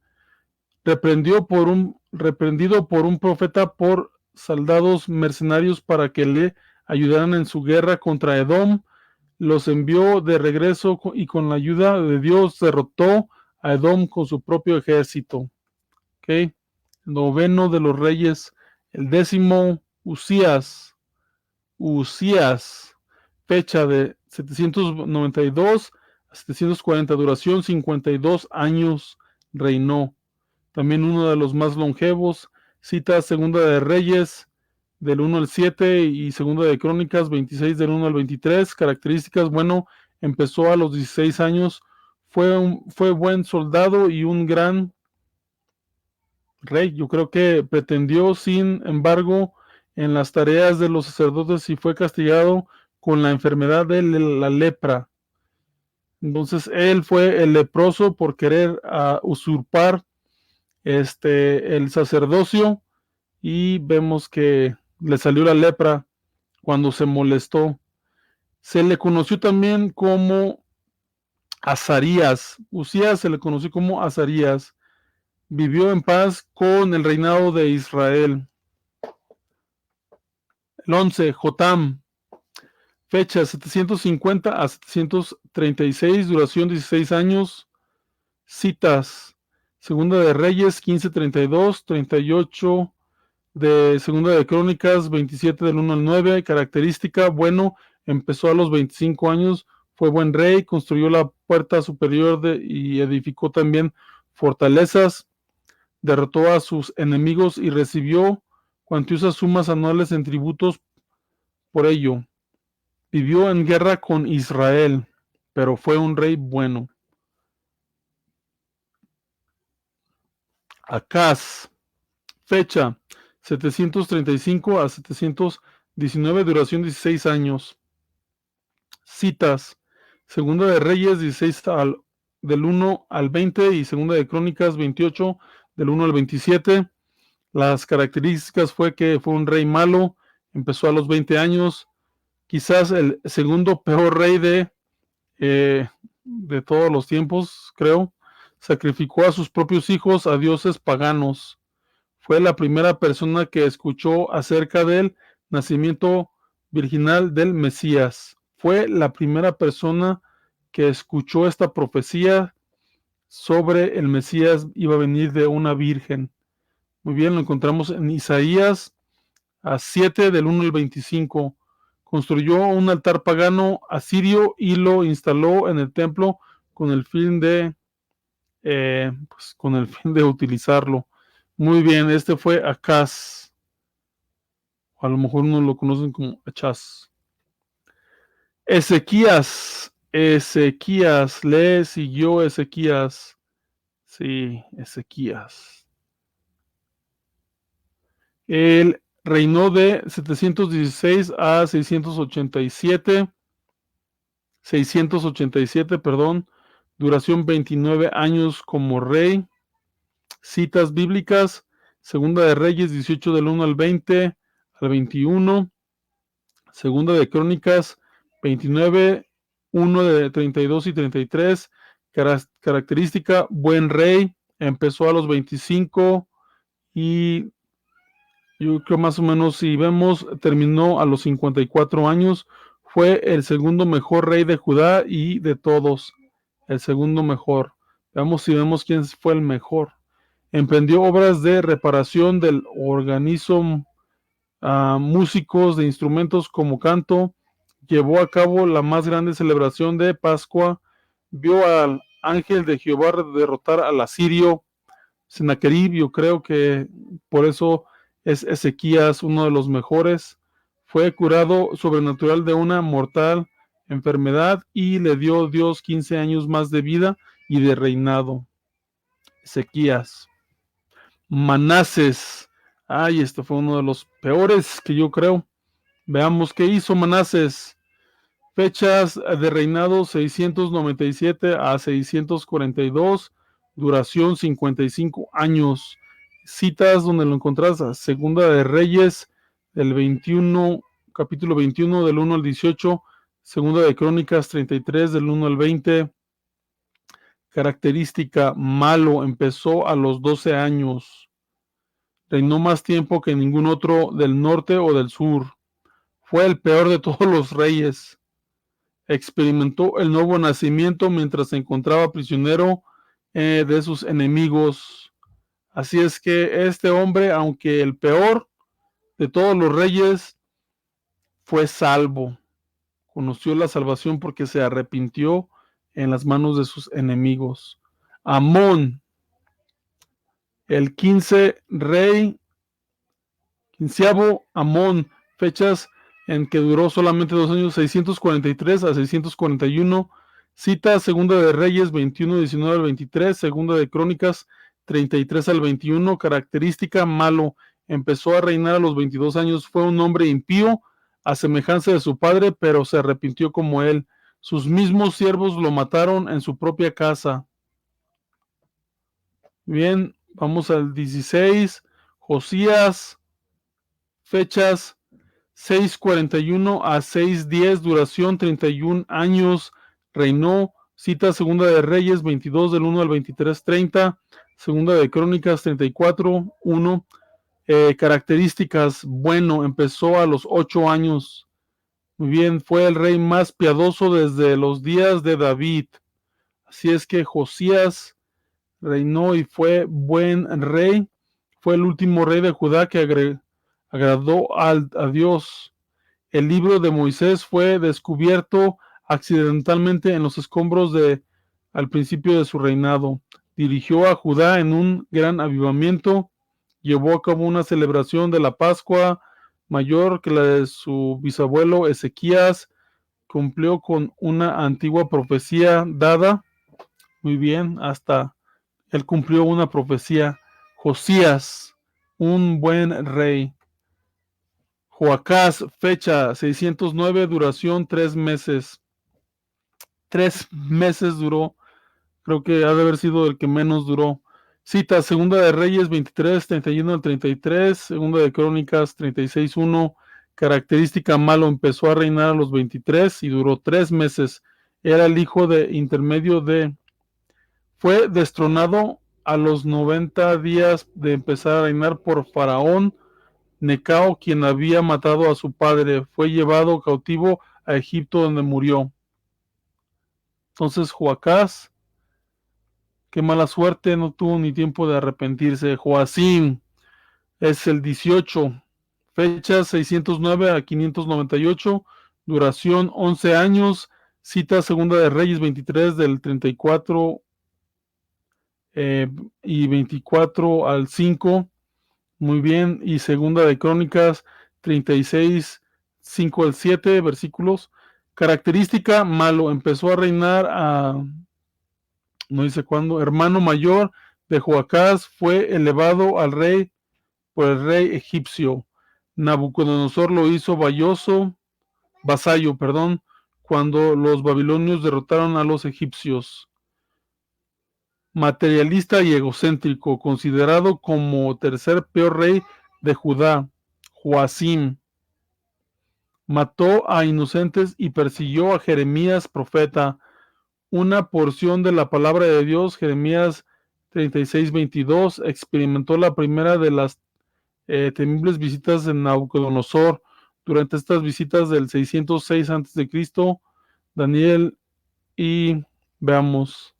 [SPEAKER 1] reprendido por un profeta por soldados mercenarios para que le ayudaran en su guerra contra Edom. Los envió de regreso y con la ayuda de Dios derrotó a Edom con su propio ejército. ¿Okay? 9º de los reyes. El 10º, Usías. Fecha de 792 a 740, duración 52 años reinó. También uno de los más longevos. Cita Segunda de Reyes del 1 al 7 y Segunda de Crónicas 26 del 1 al 23. Características, bueno, empezó a los 16 años. Fue buen soldado y un gran rey. Yo creo que pretendió, sin embargo, en las tareas de los sacerdotes y fue castigado con la enfermedad de la lepra. Entonces él fue el leproso por querer usurpar el sacerdocio, y vemos que le salió la lepra cuando se molestó. Se le conoció también como Azarías. Usías se le conoció como Azarías. Vivió en paz con el reinado de Israel. El 11, Jotam. Fecha 750 a 736, duración 16 años. Citas: Segunda de Reyes 15:32, 38, de Segunda de Crónicas 27 del 1 al 9, característica, bueno, empezó a los 25 años, fue buen rey, construyó la puerta superior y edificó también fortalezas, derrotó a sus enemigos y recibió cuantiosas sumas anuales en tributos por ello. Vivió en guerra con Israel, pero fue un rey bueno. Acaz, fecha 735 a 719, duración 16 años. Citas, Segunda de Reyes 16 del 1 al 20 y Segunda de Crónicas 28 del 1 al 27. Las características fue que fue un rey malo, empezó a los 20 años, quizás el segundo peor rey de todos los tiempos, creo. Sacrificó a sus propios hijos a dioses paganos. Fue la primera persona que escuchó acerca del nacimiento virginal del Mesías. Fue la primera persona que escuchó esta profecía sobre el Mesías iba a venir de una virgen. Muy bien, lo encontramos en Isaías a 7 del 1 al 25. Construyó un altar pagano asirio y lo instaló en el templo con el fin de utilizarlo. Muy bien, este fue Acaz. A lo mejor no lo conocen como Achaz. Ezequías, le siguió Ezequías. Sí, Ezequías. Él reinó de 716 a 687, perdón, duración 29 años como rey. Citas bíblicas, Segunda de Reyes 18 del 1 al 20 al 21, Segunda de Crónicas 29, 1 de 32 y 33, característica, buen rey, empezó a los 25 y yo creo más o menos, si vemos, terminó a los 54 años, fue el segundo mejor rey de Judá y de todos, el segundo mejor. Veamos si vemos quién fue el mejor. Emprendió obras de reparación del organizo, músicos de instrumentos como canto, llevó a cabo la más grande celebración de Pascua, vio al ángel de Jehová derrotar al asirio Sennacherib. Yo creo que por eso es Ezequías uno de los mejores. Fue curado sobrenatural de una mortal enfermedad y le dio Dios 15 años más de vida y de reinado. Ezequías. Manases. Ay, este fue uno de los peores que yo creo. Veamos qué hizo Manases. Fechas de reinado 697 a 642, duración 55 años. Citas donde lo encontrás, Segunda de Reyes, del 21, capítulo 21, del 1 al 18, Segunda de Crónicas 33, del 1 al 20. Característica, malo, empezó a los 12 años. Reinó más tiempo que ningún otro del norte o del sur. Fue el peor de todos los reyes. Experimentó el nuevo nacimiento mientras se encontraba prisionero de sus enemigos. Así es que este hombre, aunque el peor de todos los reyes, fue salvo. Conoció la salvación porque se arrepintió en las manos de sus enemigos. Amón, el 15 rey, quinceavo Amón, fechas en que duró solamente 2 años, 643 a 641. Cita Segunda de Reyes 21, 19 al 23, Segunda de Crónicas 33 al 21. Característica, malo, empezó a reinar a los 22 años, fue un hombre impío, a semejanza de su padre, pero se arrepintió como él. Sus mismos siervos lo mataron en su propia casa. Bien, vamos al 16, Josías, fechas 641 a 610, duración 31 años, reinó. Cita Segunda de Reyes 22 del 1 al 23, 30, Segunda de Crónicas 34, 1. Características, bueno, empezó a los 8 años. Muy bien, fue el rey más piadoso desde los días de David. Así es que Josías reinó y fue buen rey. Fue el último rey de Judá que agradó a Dios. El libro de Moisés fue descubierto accidentalmente en los escombros al principio de su reinado. Dirigió a Judá en un gran avivamiento, llevó a cabo una celebración de la Pascua mayor que la de su bisabuelo Ezequías, cumplió con una antigua profecía dada, muy bien, hasta él cumplió una profecía. Josías, un buen rey. Joacás, fecha 609, duración 3 meses. 3 meses duró, creo que ha de haber sido el que menos duró. Cita, Segunda de Reyes 23, 31 al 33, Segunda de Crónicas 36, 1. Característica: malo, empezó a reinar a los 23 y duró 3 meses. Era el hijo de intermedio de... Fue destronado a los 90 días de empezar a reinar por Faraón Necao, quien había matado a su padre. Fue llevado cautivo a Egipto, donde murió. Entonces Joacás, qué mala suerte, no tuvo ni tiempo de arrepentirse. Joacim es el 18, fecha 609 a 598, duración 11 años, cita Segunda de Reyes 23 del 34 y 24 al 5, muy bien, y Segunda de Crónicas 36, 5 al 7 versículos. Característica: malo, empezó a reinar no dice cuándo, hermano mayor de Joacás, fue elevado al rey por el rey egipcio. Nabucodonosor lo hizo vasallo, cuando los babilonios derrotaron a los egipcios. Materialista y egocéntrico, considerado como tercer peor rey de Judá. Joacim mató a inocentes y persiguió a Jeremías, profeta. Una porción de la palabra de Dios, Jeremías 36:22, experimentó la primera de las temibles visitas de Nabucodonosor. Durante estas visitas del 606 a.C., Daniel, y veamos,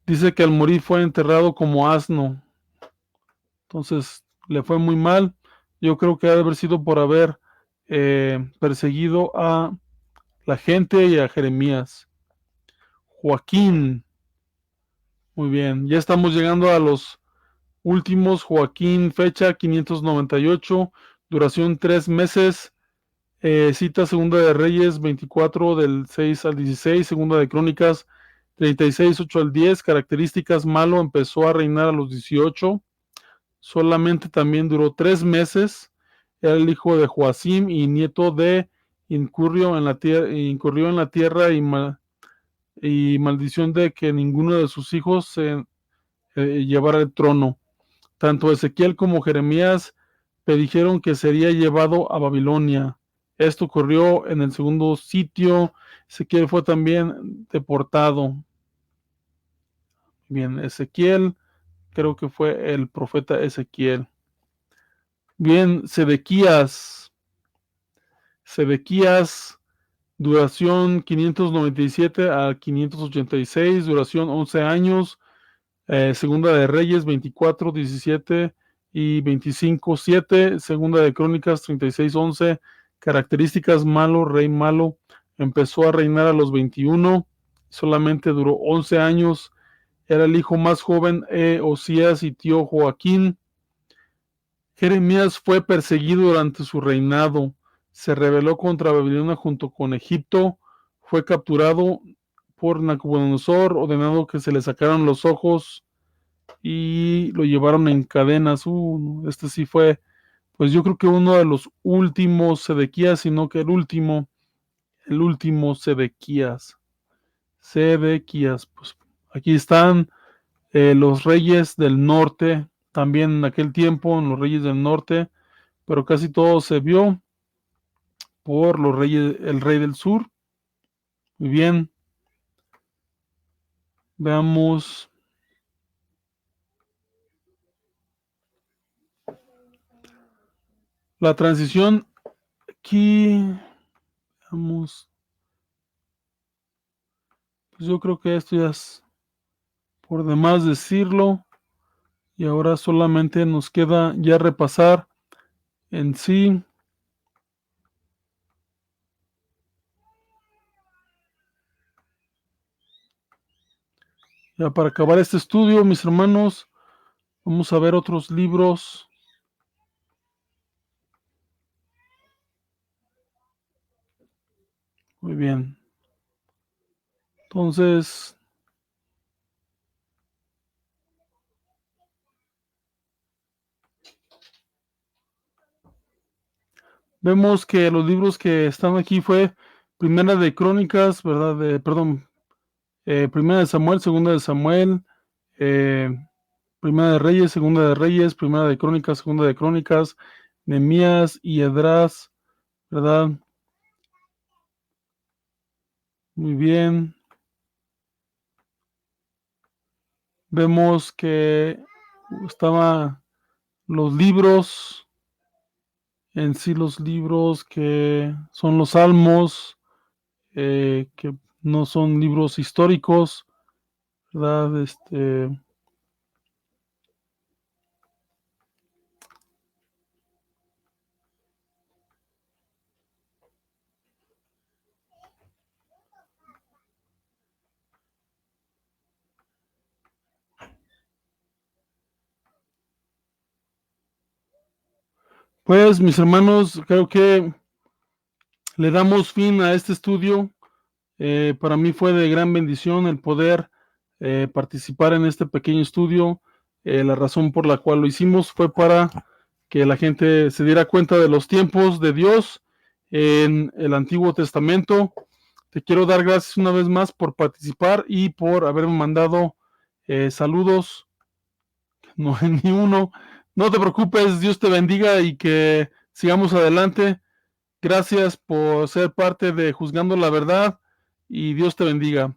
[SPEAKER 1] dice que al morir fue enterrado como asno. Entonces le fue muy mal. Yo creo que ha de haber sido por haber perseguido a la gente y a Jeremías. Joaquín, muy bien, ya estamos llegando a los últimos. Joaquín, fecha 598, duración 3 meses. Cita Segunda de Reyes 24 del 6 al 16, Segunda de Crónicas 36, 8 al 10. Características: malo, empezó a reinar a los 18, solamente también duró 3 meses. Era el hijo de Joacim y nieto de incurrió en la tierra y maldición de que ninguno de sus hijos se llevara el trono. Tanto Ezequiel como Jeremías predijeron que sería llevado a Babilonia. Esto ocurrió en el segundo sitio. Ezequiel fue también deportado. Bien, Ezequiel, creo que fue el profeta Ezequiel. Bien, Sedequías, duración 597 a 586, duración 11 años. Segunda de Reyes 24, 17 y 25, 7. Segunda de Crónicas 36, 11. Características: malo, rey malo. Empezó a reinar a los 21, solamente duró 11 años. Era el hijo más joven Osías y tío Joaquín. Jeremías fue perseguido durante su reinado. Se rebeló contra Babilonia junto con Egipto. Fue capturado por Nabucodonosor, ordenado que se le sacaran los ojos y lo llevaron en cadenas. Este sí fue, pues yo creo que uno de los últimos Sedequías, sino que el último Sedequías. Pues aquí están los reyes del norte, también en aquel tiempo, en los reyes del norte, pero casi todo se vio por los reyes, el rey del sur. Muy bien, veamos la transición aquí. Vamos, pues yo creo que esto ya es por demás decirlo. Y ahora solamente nos queda ya repasar en sí. Ya para acabar este estudio, mis hermanos, vamos a ver otros libros. Muy bien. Entonces, vemos que los libros que están aquí fue Primera de Crónicas, ¿verdad? Primera de Samuel, Segunda de Samuel, eh, Primera de Reyes, Segunda de Reyes, Primera de Crónicas, Segunda de Crónicas, Nehemías y Esdras, ¿verdad? Muy bien. Vemos que estaban los libros, en sí los libros que son los salmos, que no son libros históricos, ¿verdad? Pues mis hermanos, creo que le damos fin a este estudio. Para mí fue de gran bendición el poder participar en este pequeño estudio. La razón por la cual lo hicimos fue para que la gente se diera cuenta de los tiempos de Dios en el Antiguo Testamento. Te quiero dar gracias una vez más por participar y por haberme mandado saludos. No hay ni uno. No te preocupes, Dios te bendiga y que sigamos adelante. Gracias por ser parte de Juzgando la Verdad y Dios te bendiga.